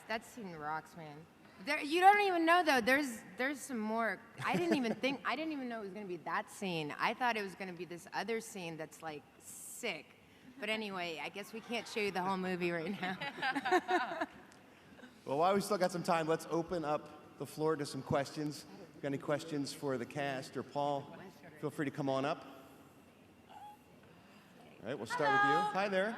that scene rocks, man. You don't even know though. There's some more. I didn't even know it was gonna be that scene. I thought it was gonna be this other scene that's like sick. But anyway, I guess we can't show you the whole movie right now. Well, while we still got some time, let's open up the floor to some questions. Got any questions for the cast or Paul? Feel free to come on up. All right, we'll start with you. Hi there.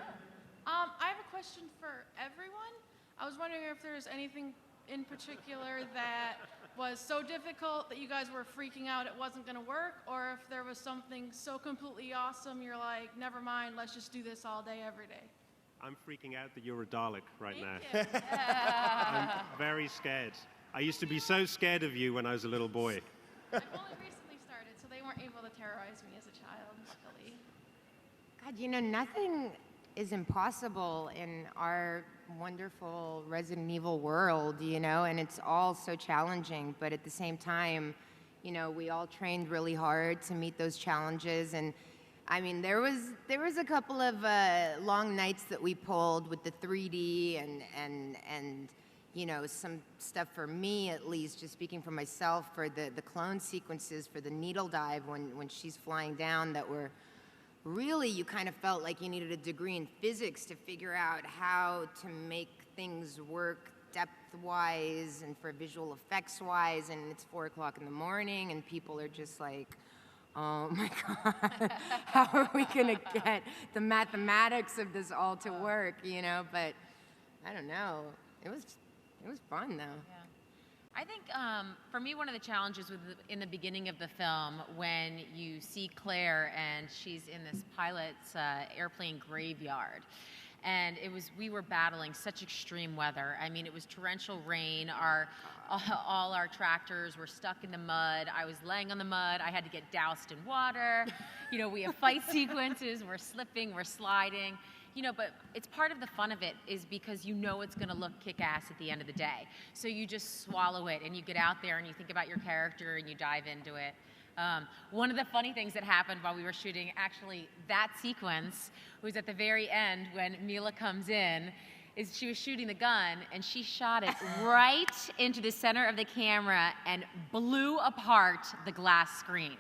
I have a question for everyone. I was wondering if there's anything in particular that was so difficult that you guys were freaking out it wasn't going to work, or if there was something so completely awesome you're like, never mind, let's just do this all day, every day. I'm freaking out that you're a Dalek right now. Thank you. I'm very scared. I used to be so scared of you when I was a little boy. I've only recently started, so they weren't able to terrorize me as a child, luckily. God, nothing is impossible in our wonderful Resident Evil world, and it's all so challenging. But at the same time, we all trained really hard to meet those challenges. And I mean, there was a couple of long nights that we pulled with the 3D and some stuff for me, at least, just speaking for myself, for the clone sequences, for the needle dive when she's flying down, that were really, you kind of felt like you needed a degree in physics to figure out how to make things work depth-wise and for visual effects-wise, and it's 4 o'clock in the morning, and people are just like, oh my God, how are we gonna get the mathematics of this all to work, But I don't know, it was fun though. Yeah. I think for me, one of the challenges in the beginning of the film, when you see Claire and she's in this pilot's airplane graveyard, and we were battling such extreme weather. I mean, it was torrential rain. All our tractors were stuck in the mud. I was laying on the mud. I had to get doused in water. We have fight sequences. We're slipping, we're sliding. But it's part of the fun of it is because it's going to look kick-ass at the end of the day. So you just swallow it and you get out there and you think about your character and you dive into it. One of the funny things that happened while we were shooting, actually, that sequence was at the very end when Mila comes in, is she was shooting the gun and she shot it right into the center of the camera and blew apart the glass screen.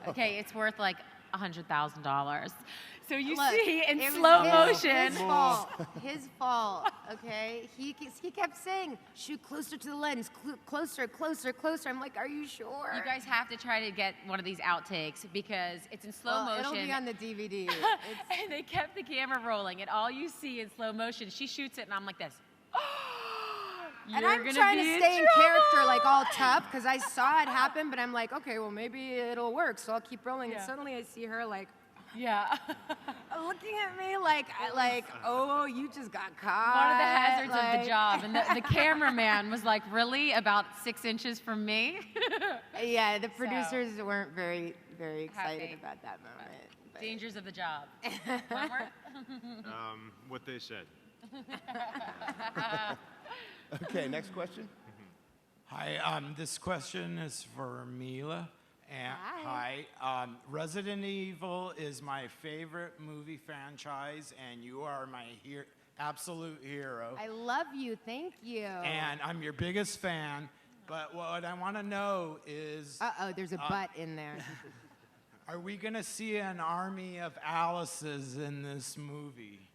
Okay, it's worth like $100,000. So you see in slow motion. His fault, okay? He kept saying, shoot closer to the lens, closer, closer, closer. I'm like, are you sure? You guys have to try to get one of these outtakes because it's in slow motion. It'll be on the DVD. And they kept the camera rolling, and all you see in slow motion, she shoots it, and I'm like this. And I'm trying to stay in character, like all tough, because I saw it happen, but I'm like, okay, well, maybe it'll work, so I'll keep rolling. Yeah. And suddenly I see her like, yeah, looking at me like, oh, you just got caught. One of the hazards of the job, and the cameraman was like, really, about 6 inches from me? Yeah, the producers weren't very, very excited about that moment. But. Dangers of the job. One word? What they said. Okay, next question. Hi, this question is for Mila. And hi. Resident Evil is my favorite movie franchise, and you are my absolute hero. I love you. Thank you. And I'm your biggest fan. But what I want to know is... Uh-oh, there's a but in there. Are we going to see an army of Alices in this movie,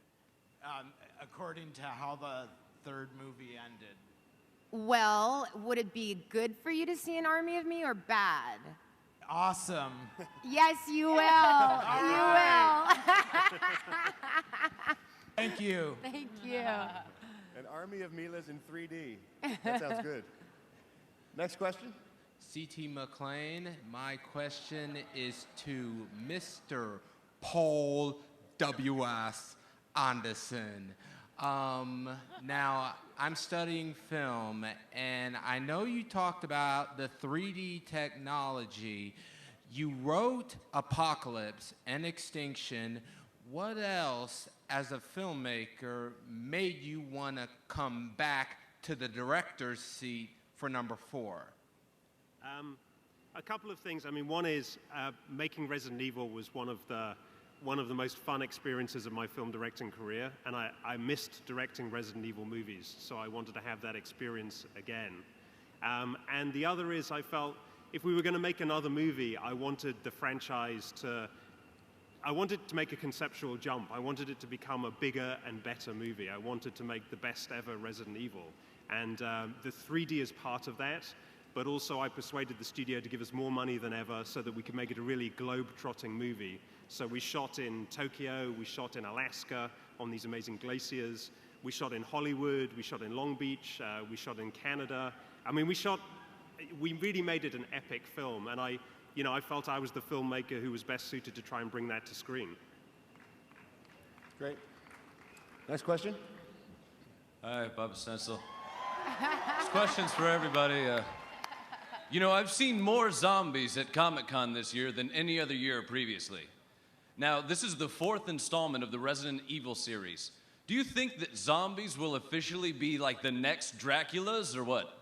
according to how the third movie ended? Well, would it be good for you to see an army of me or bad? Awesome. Yes, you will. You will. Thank you. Thank you. An army of Milas in 3D. That sounds good. Next question. C.T. McLean, my question is to Mr. Paul W.S. Anderson. Now, I'm studying film, and I know you talked about the 3D technology. You wrote Apocalypse and Extinction. What else, as a filmmaker, made you want to come back to the director's seat for number 4? A couple of things. I mean, one is making Resident Evil was one of the one of the most fun experiences of my film directing career, and I missed directing Resident Evil movies, so I wanted to have that experience again. And the other is I felt if we were going to make another movie, I wanted the franchise I wanted to make a conceptual jump. I wanted it to become a bigger and better movie. I wanted to make the best ever Resident Evil. And the 3D is part of that, but also I persuaded the studio to give us more money than ever so that we could make it a really globe-trotting movie. So we shot in Tokyo, we shot in Alaska on these amazing glaciers, we shot in Hollywood, we shot in Long Beach, we shot in Canada. I mean, we really made it an epic film, and I felt I was the filmmaker who was best suited to try and bring that to screen. Great. Next question. Hi, Bob Stencil. This question's for everybody. I've seen more zombies at Comic-Con this year than any other year previously. Now, this is the 4th installment of the Resident Evil series. Do you think that zombies will officially be like the next Draculas, or what?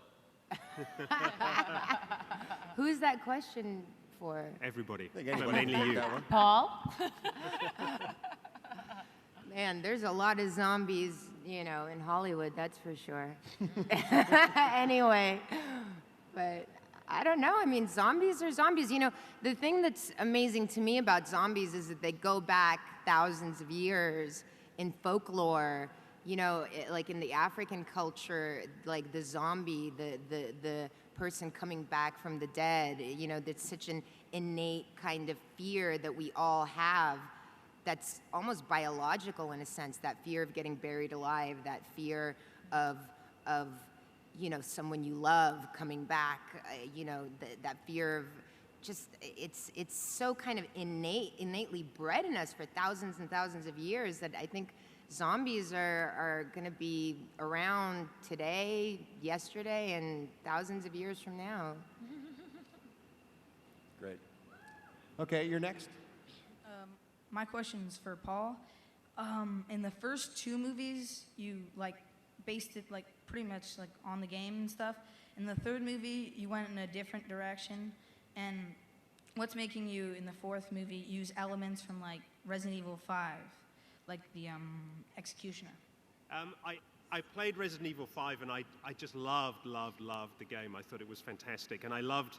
Who's that question for? Everybody. I think anybody Mainly can take you. that one. Paul? Man, there's a lot of zombies, in Hollywood, that's for sure. Anyway, but I don't know. I mean, zombies are zombies. The thing that's amazing to me about zombies is that they go back thousands of years in folklore. Like in the African culture, like the zombie, the person coming back from the dead, that's such an innate kind of fear that we all have that's almost biological in a sense, that fear of getting buried alive, that fear of someone you love coming back, that fear of just, it's so kind of innately bred in us for thousands and thousands of years that I think zombies are going to be around today, yesterday, and thousands of years from now. Great. Okay, you're next. My question is for Paul. In the first 2 movies, you based it pretty much on the game and stuff. In the 3rd movie, you went in a different direction. And what's making you in the 4th movie use elements from Resident Evil 5, like the Executioner? I played Resident Evil 5, and I just loved the game. I thought it was fantastic, and I loved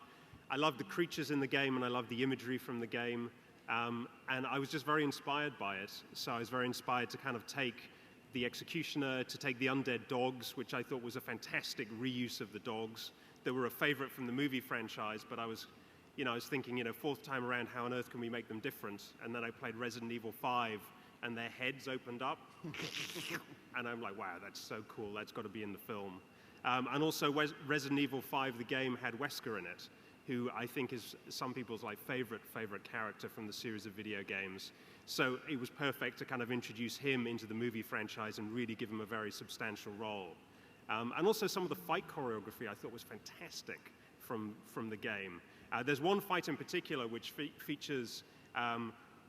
the creatures in the game, and I loved the imagery from the game. And I was just very inspired by it. So I was very inspired to kind of take the Executioner, to take the undead dogs, which I thought was a fantastic reuse of the dogs. They were a favorite from the movie franchise, but I was thinking, 4th time around, how on earth can we make them different? And then I played Resident Evil 5, and their heads opened up. And I'm like, wow, that's so cool. That's got to be in the film. And also, Resident Evil 5, the game, had Wesker in it, who I think is some people's favorite character from the series of video games. So it was perfect to kind of introduce him into the movie franchise and really give him a very substantial role. And also some of the fight choreography I thought was fantastic from the game. There's one fight in particular which features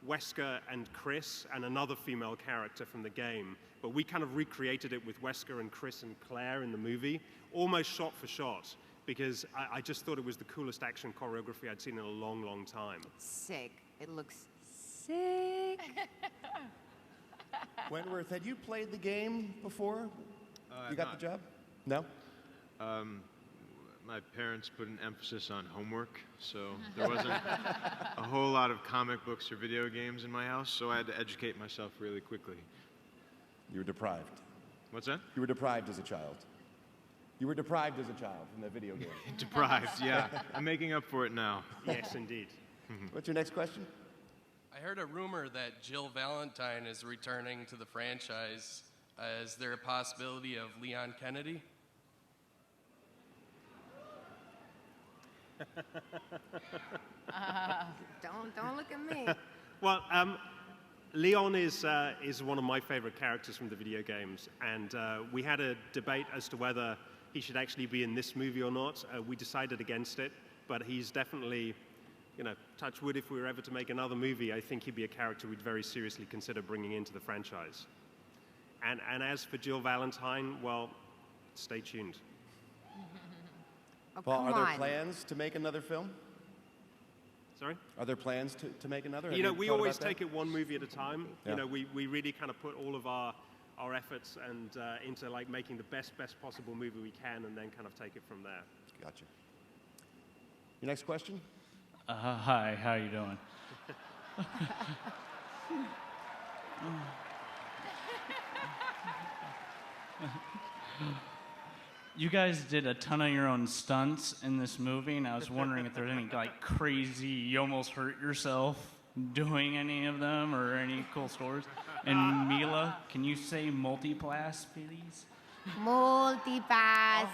Wesker and Chris and another female character from the game, but we kind of recreated it with Wesker and Chris and Claire in the movie, almost shot for shot, because I just thought it was the coolest action choreography I'd seen in a long, long time. Sick. It looks sick. Wentworth, had you played the game before? You got the job? No? My parents put an emphasis on homework, so there wasn't a whole lot of comic books or video games in my house, so I had to educate myself really quickly. You were deprived. What's that? You were deprived as a child. You were deprived as a child from the video game. Deprived, yeah. I'm making up for it now. Yes, indeed. What's your next question? I heard a rumor that Jill Valentine is returning to the franchise. Is there a possibility of Leon Kennedy? Don't look at me. Well, Leon is one of my favorite characters from the video games, and we had a debate as to whether he should actually be in this movie or not. We decided against it, but he's definitely, touch wood, if we were ever to make another movie, I think he'd be a character we'd very seriously consider bringing into the franchise. And as for Jill Valentine, well, stay tuned. Oh, Paul, come are there on. plans to make another film? Sorry? Are there plans to make another? Have You know, we thought always about that? take it one movie at a time. Yeah. You know, we really kind of put all of our efforts and into like making the best possible movie we can, and then kind of take it from there. Gotcha. Your next question? Hi, how you doing? You guys did a ton of your own stunts in this movie, and I was wondering if there's any like crazy, you almost hurt yourself doing any of them, or any cool stories. And Mila, can you say multipass, please? Multipass.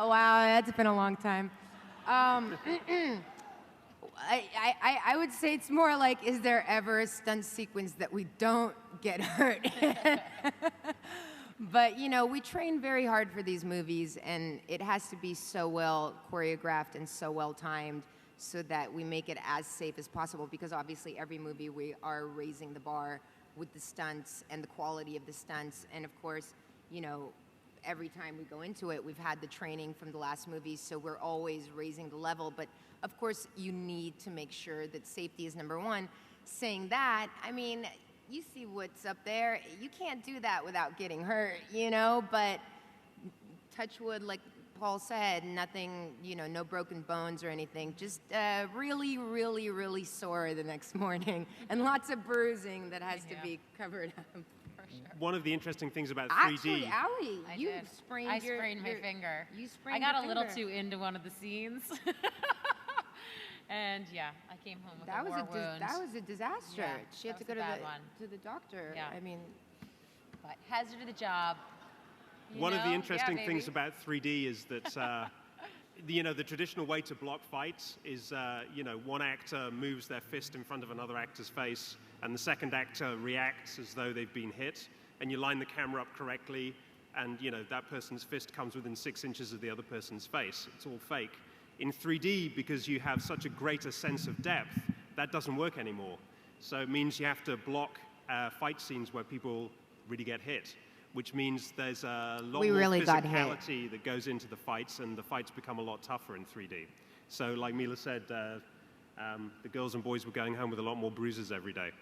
Oh, wow, that's been a long time. I would say it's more like, is there ever a stunt sequence that we don't get hurt? But, you know, we train very hard for these movies, and it has to be so well choreographed and so well timed so that we make it as safe as possible, because obviously every movie we are raising the bar with the stunts and the quality of the stunts. And of course, you know, every time we go into it, we've had the training from the last movies, so we're always raising the level. But of course, you need to make sure that safety is number one. Saying that, I mean, you see what's up there. You can't do that without getting hurt, you know? But touch wood, like Paul said, nothing, you know, no broken bones or anything. Just really, really, really sore the next morning. And lots of bruising that has to be covered up. One of the interesting things about 3D. Actually, Allie, I you did. sprained I your sprained my finger. You sprained I got your a little finger. too into one of the scenes. And yeah, I came home with That a was war wound. that was a disaster. Yeah, She had to that go was a bad one. to the doctor. Yeah. I mean, But hazard of the job. You One of the know? interesting Yeah, things baby. about 3D is that, you know, the traditional way to block fights is, you know, one actor moves their fist in front of another actor's face, and the second actor reacts as though they've been hit, and you line the camera up correctly, and, you know, that person's fist comes within 6 inches of the other person's face. It's all fake. In 3D, because you have such a greater sense of depth, that doesn't work anymore. So it means you have to block fight scenes where people really get hit, which means there's a lot more really got hit. physicality that goes into the fights, and the fights become a lot tougher in 3D. So like Mila said, the girls and boys were going home with a lot more bruises every day.